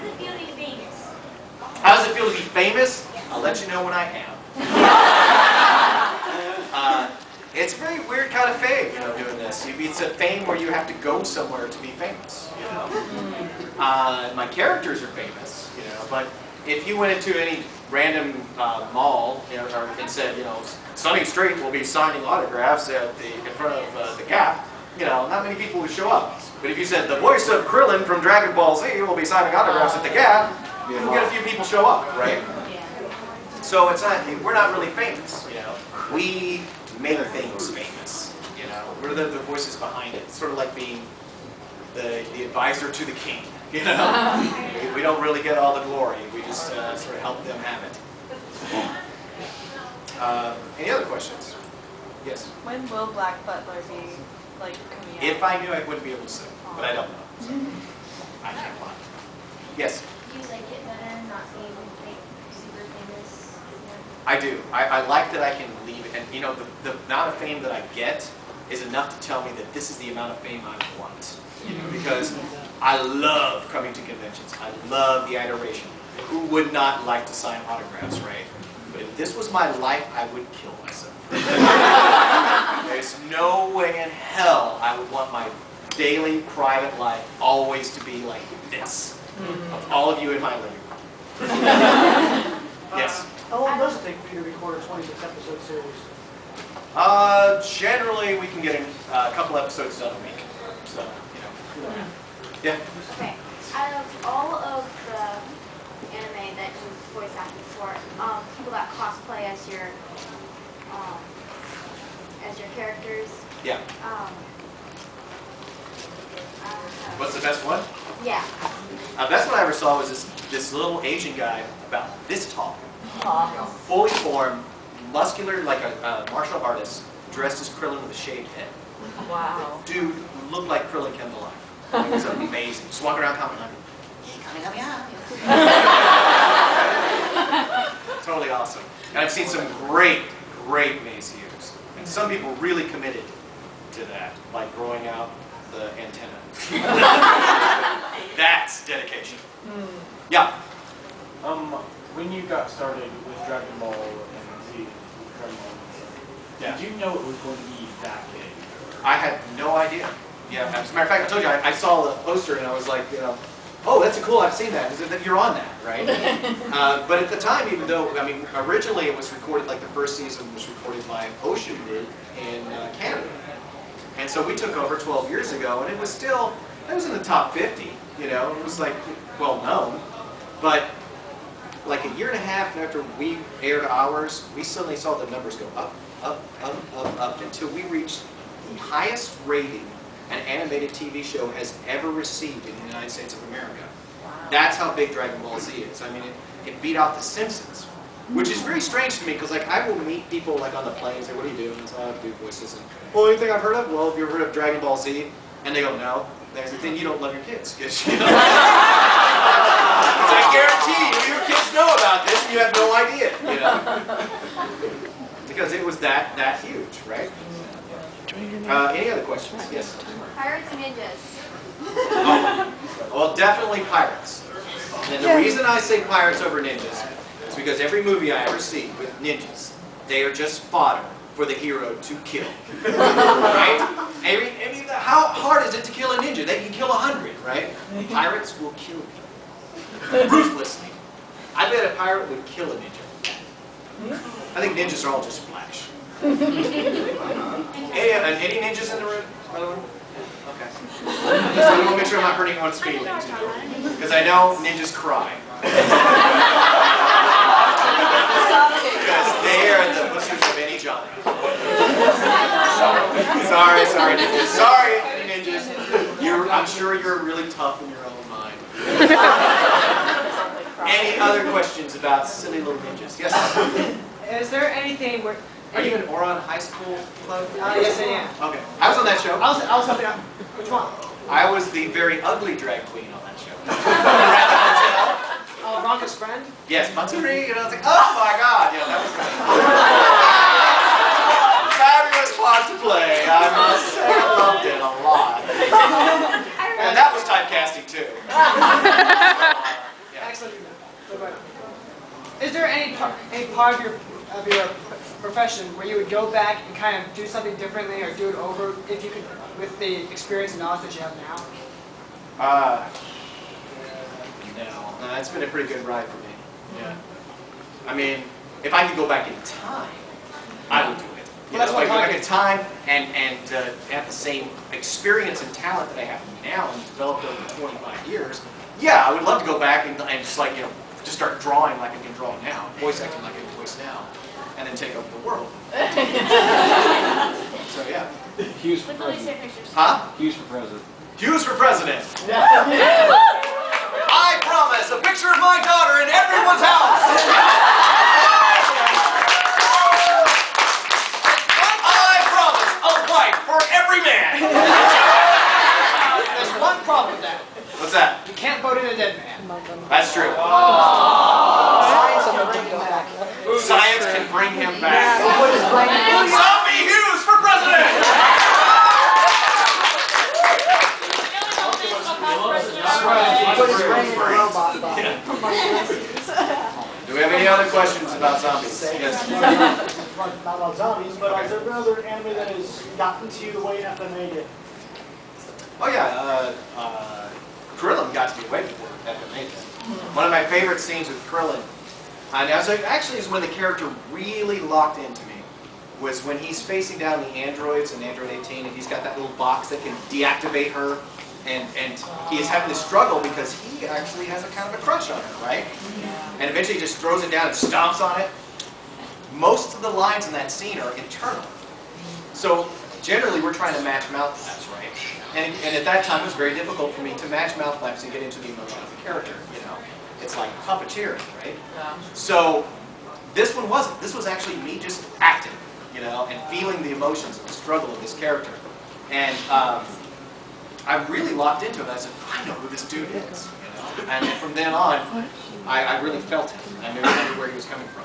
does it feel to be famous? How does it feel to be famous? I'll let you know when I am. It's a very weird kind of fame, you know, doing this. It's a fame where you have to go somewhere to be famous, you know. My characters are famous, you know, but if you went into any random mall, you know, and said, you know, Sonny Strait will be signing autographs in front of the Gap, you know, not many people would show up. But if you said the voice of Krillin from Dragon Ball Z will be signing autographs at the Gap, you'll get a few people show up, right? So it's not, we're not really famous, you know. We make things famous, you know. We're the voices behind it. It's sort of like being the advisor to the king, you know. We don't really get all the glory. We just sort of help them have it. Any other questions? Yes? When will Black Butler be, like, coming out? If I knew, I wouldn't be able to say, but I don't know. So I can't lie. Yes? Do you like it better not being super famous? I do. I like that I can leave it, and you know, the amount of fame that I get is enough to tell me that this is the amount of fame I want. You know, because I love coming to conventions. I love the adoration. Who would not like to sign autographs, right? But if this was my life, I would kill myself. There's no way in hell I would want my daily private life always to be like this. Of all of you in my living room. Yes? How long does it take for you to record a 26-episode series? Generally, we can get a couple episodes done a week. So, you know. Yeah? Okay. Out of all of the anime that you voice acted for, people that cosplay as your characters. Yeah. What's the best one? Yeah. Best one I ever saw was this little Asian guy about this tall. Fully formed, muscular, like a martial artist, dressed as Krillin with a shaved head. Wow. Dude looked like Krillin came to life. It was amazing. Just walking around commenting like, totally awesome. And I've seen some great Maes Hughes. And some people really committed to that, like growing out the antenna. That's dedication. Yeah. When you got started with Dragon Ball and Z, Yeah. did you know it was going to be that big? I had no idea. Yeah, as a matter of fact, I told you, I saw the poster and I was like, you know, oh, that's cool, I've seen that. You're on that, right? But at the time, even though, I mean, originally it was recorded, like the first season was recorded by Ocean Group in Canada. And so we took over 12 years ago, and it was still, it was in the top 50, you know, it was like well known. But like a year and a half after we aired ours, we suddenly saw the numbers go up, until we reached the highest rating an animated TV show has ever received in the United States of America. Wow. That's how big Dragon Ball Z is. I mean, it beat out The Simpsons, which is very strange to me because, like, I will meet people like on the plane and say, "What do you do?" And I say, "I do voices." And, "Well, anything I've heard of?" "Well, have you ever heard of Dragon Ball Z?" And they go, "No." Then you don't love your kids, because you know. I guarantee you, your kids know about this, and you have no idea, you know, because it was that huge, right? Any other questions? Yes. Pirates and ninjas. Oh, well, definitely pirates. And the reason I say pirates over ninjas is because every movie I ever see with ninjas, they are just fodder for the hero to kill. Right? I mean, how hard is it to kill a ninja? They can kill 100, right? Pirates will kill people ruthlessly. I bet a pirate would kill a ninja. I think ninjas are all just flash. Any ninjas in the room, by the way? Okay. So I want to make sure I'm not hurting anyone's feelings, you know? Because I know ninjas cry. Because they are the pussies of any genre. Sorry ninjas. Sorry ninjas. I'm sure you're really tough in your own mind. Any other questions about silly little ninjas? Yes? Is there anything where... Are you in Oron High School Club? Yes, I am. Okay. I was on that show. I was something else. Which one? I was the very ugly drag queen on that show. Oh, Ronka's friend? Yes, Matsuricon, and I was like, oh my god, yeah, that was fabulous part to play. I must say, I loved it a lot. And that was typecasting too. any part of your profession where you would go back and kind of do something differently or do it over if you could, with the experience and knowledge that you have now? No, it's been a pretty good ride for me. Yeah. I mean, if I could go back in time, I would do it. You know, if I could go back in time and have the same experience and talent that I have now and developed over 25 years, yeah, I would love to go back and just like, you know, just start drawing like I can draw now, voice acting like I can voice now, and then take over the world. So yeah. Hughes for Look at these president. pictures. Huh? Hughes for president. Hughes for president. I promise a picture of my daughter in everyone's house. I promise a wife for every man. There's one problem with that. What's that? You can't vote in a dead man. That's true. Science can bring him back. Zombie Hughes for president! Do we have any other questions about zombies? Yes. Not about zombies, but has there been other anime that has gotten to you the way FMA did? Oh yeah, Krillin got to be way before FMA did. One of my favorite scenes with Krillin, actually is when the character really locked into me, was when he's facing down the androids in Android 18 and he's got that little box that can deactivate her, and he is having this struggle because he actually has a kind of a crush on her, right? And eventually he just throws it down and stomps on it. Most of the lines in that scene are internal. So generally we're trying to match mouth flaps, right? And at that time it was very difficult for me to match mouth flaps and get into the emotion of the character, you know? It's like puppeteering, right? Yeah. So this one wasn't. This was actually me just acting, you know, and feeling the emotions of the struggle of this character. And I really locked into it. I said, I know who this dude is, you know? And from then on, I really felt him. I knew where he was coming from.